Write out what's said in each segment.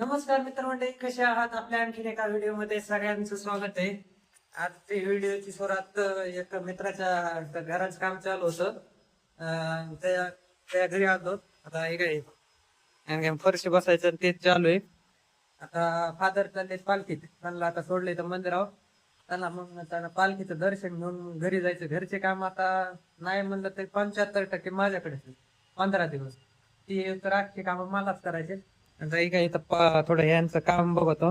नमस्कार मित्रमंडळी, कसे आहात? आपल्या आणखीन एका व्हिडिओ मध्ये सगळ्यांचं स्वागत आहे. आज ते व्हिडिओची सुरुवात एक मित्राच्या घराचं काम चालू होतं. त्या त्या घरी आलो. आता हे काय आणि फरशी बसायचं आणि तेच चालू आहे. आता फादर चालले पालखीत, त्यांना आता सोडले तर मंदिरावर. त्यांना पालखीचं दर्शन घेऊन घरी जायचं. घरचे काम आता नाही म्हणलं तरी 75% माझ्याकडेच आहे. 15 दिवस ती तर आजची कामं मलाच करायचे. आता हे काय इथं थोडं यांचं काम बघतो.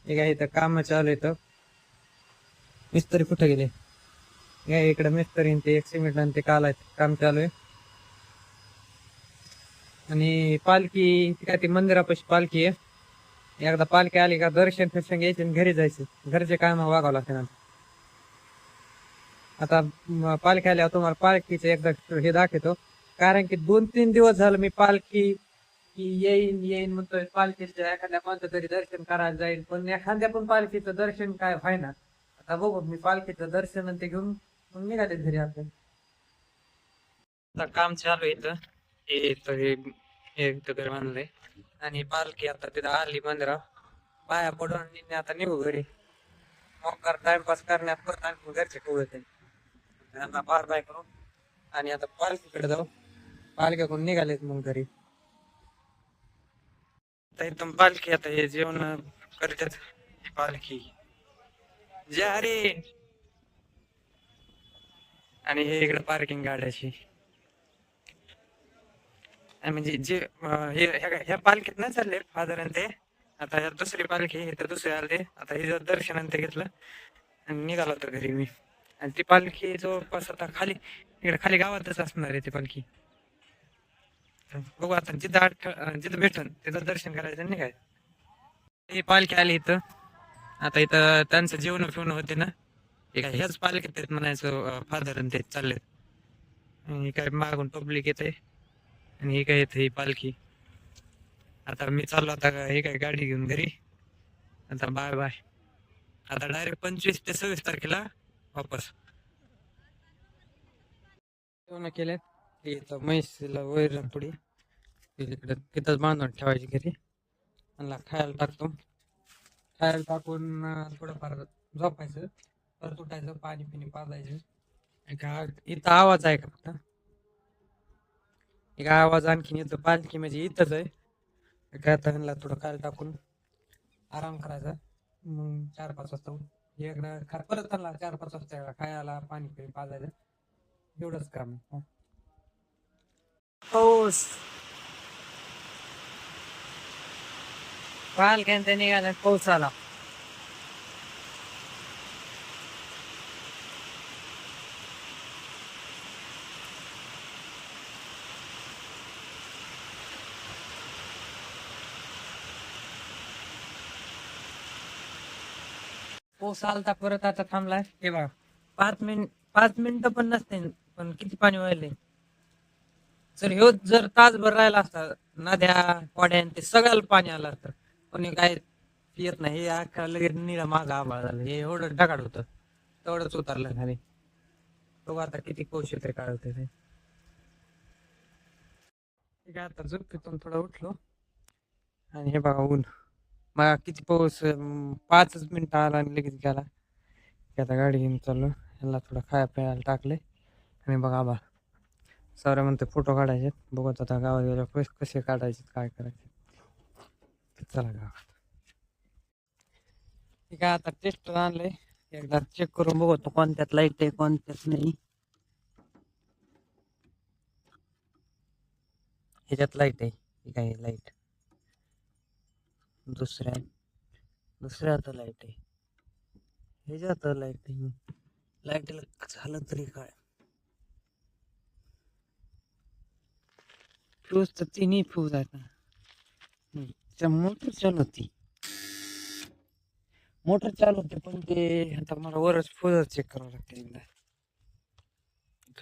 हे काय इथं काम चालू येतं. मिस्त्री कुठे गेले? काय इकडे मिस्त्री ते एक सिमेंट आणि ते कालायचं काम चालू आहे. आणि पालखी काय ती मंदिरापाशी पालखी आहे. एकदा पालखी आली का दर्शन फिरशन घ्यायचे आणि घरी जायचं. घरचे काम वागावं लागते. आता पालखी आल्यावर तुम्हाला पालखीचं एकदा हे दाखवतो. कारण की 2-3 दिवस झालं मी पालखी की येईन येईन म्हणतोय. पालखीचं एखाद्या कोणत्या तरी दर्शन करायला जाईल, पण एखाद्या पण पालखीचं दर्शन काय व्हायना. आता बघू मी पालखीचं दर्शन आणि ते घेऊन मग निघाले घरी आपण. आता काम चालू आहे इथं. हे इथं घर बांधलंय आणि पालखी आता तिथं आली मंदिरात. पाया पडून आणि आता निघू घरी. मोकार टाइमपास करण्यात परत आणखी घरचे कवळत त्यांना बार बाय करून आणि आता पालखीकडे जाऊ. पालख्याकडून निघालेत मग घरी. आता एकदम पालखी आता हे जेवण करतात. ही पालखी जे अरे आणि हे इकडे पार्किंग गाड्याची आणि म्हणजे जे ह्या पालखीत नाही चालले फादर आणि ते. आता ह्या दुसरी पालखी हे तर दुसरे आले. आता हे जर दर्शन आणि ते घेतलं आणि निघालो होतो घरी मी. आणि ती पालखी जवळपास आता खाली इकडे खाली गावातच असणार आहे ती पालखी. बघू आता जिथं भेटून तिथं दर्शन करायचं आणि निघायचं. ही पालखी आली इथं. आता इथं त्यांचं जेवण फिवणं होते ना. हे काय ह्याच पालखीत आहेत म्हणायचं फादर आणि ते चाललेत. आणि काय मागून पब्लिक येते आणि हे काय येते ही पालखी. आता मी चाललो आता हे काय गाडी घेऊन घरी. आता बाय बाय. आता डायरेक्ट 25 ते 26 तारखेला वापस. जेवण केले इथं म्हैसीला वैर पुढे तिकडे तिथंच बांधून ठेवायची घरी. त्यांना खायला टाकतो. खायला टाकून थोडंफार झोपायचं. परत उठायचं, पाणी पिणी पाजायचं. इथं आवाज आहे का फक्त? एक आवाज आणखीन येतो. पालखी म्हणजे इथंच आहे. काय आता ह्यांना थोडं खायला टाकून आराम करायचा. मग 4-5 वाजता इकडं परत त्यांना 4-5 वाजता खायला पाणी पिणी पाजायचं. एवढंच काम आहे. पाऊस पालख्यान ते निघाला पाऊस आला. पाऊस आलता परत आता थांबलाय. हे बघा 5 मिनिटं पण नसते पण किती पाणी वाहिले. जर तासभर राहिला असता नद्या वाड्यान ते सगळ्याला पाणी आलं असतं. पण हे काय येत नाही. हे अख्खा लगेच निळा मागं आभाळ झालं. हे एवढं ढगाळ होतं तेवढंच उतरलं खाली. तो आता किती पाऊस येते काय होते ते. हे काय आता झोपेतून थोडं उठलो आणि हे बघा ऊन. मग किती पाऊस 5 मिनिटं आला आणि लगेच गेला. आता गाडी घेऊन चाललो. ह्याला थोडं खाया प्यायला टाकले आणि बघा आबा सौर्या म्हणते फोटो काढायचे. बघत आता गावात गेल्यावर कसे काढायचे काय करायचे. चला गावात. ठीक आहे आता टेस्ट आणलंय. एकदा चेक करून बघतो कोणत्यात लाईट आहे कोणत्यात नाही. ह्याच्यात लाईट आहे. ठीक आहे लाईट दुसऱ्या लाईट आहे. ह्याच्यात लाईट आहे. लाईटला झालं तरी काय. फ्यूज तर तिन्ही फ्यूज आहेत ना. मोटर चालू होती पण ते आता मला वरच फ्यूज चेक करावं लागते. एकदा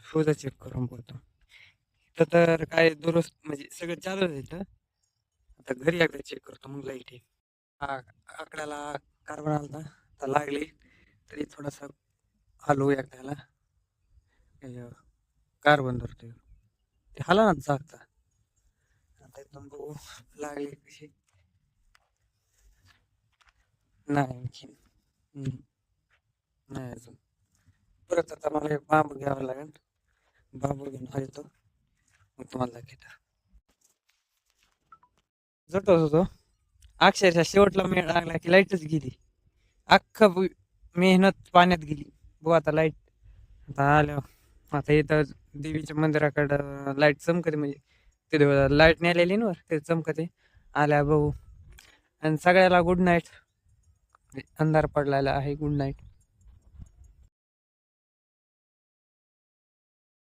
फ्यूज चेक करून बोलतो. इथं तर काय दुरुस्त म्हणजे सगळं चालू आहे इथं. आता घरी एकदा चेक करतो मग लाईट आहे. आकड्याला कार्बन आलता तर लागली तरी थोडासा हलवू एकदाला कार्बन धरतोय ते हाला ना जागता. आता एकदम बघू लागली कशी. नाही आणखी. हम्म. नाही अजून. परत आता मला एक बांबू घ्यावा लागेल. बांबू घेऊन येतो मग तुम्हाला दाखवतो. झोपत होतो अक्षरशः शेवटला मेळ लागला की लाईटच गेली. मेहनत पाण्यात गेली. बघू आता लाईट आता आल्या. आता इथं देवीच्या मंदिराकडं लाईट चमकते म्हणजे तिथे लाईट नेलेली ना वर ते चमकते. आल्या बघू. आणि सगळ्याला गुड नाईट. अंधार पडलेला आहे. Good night.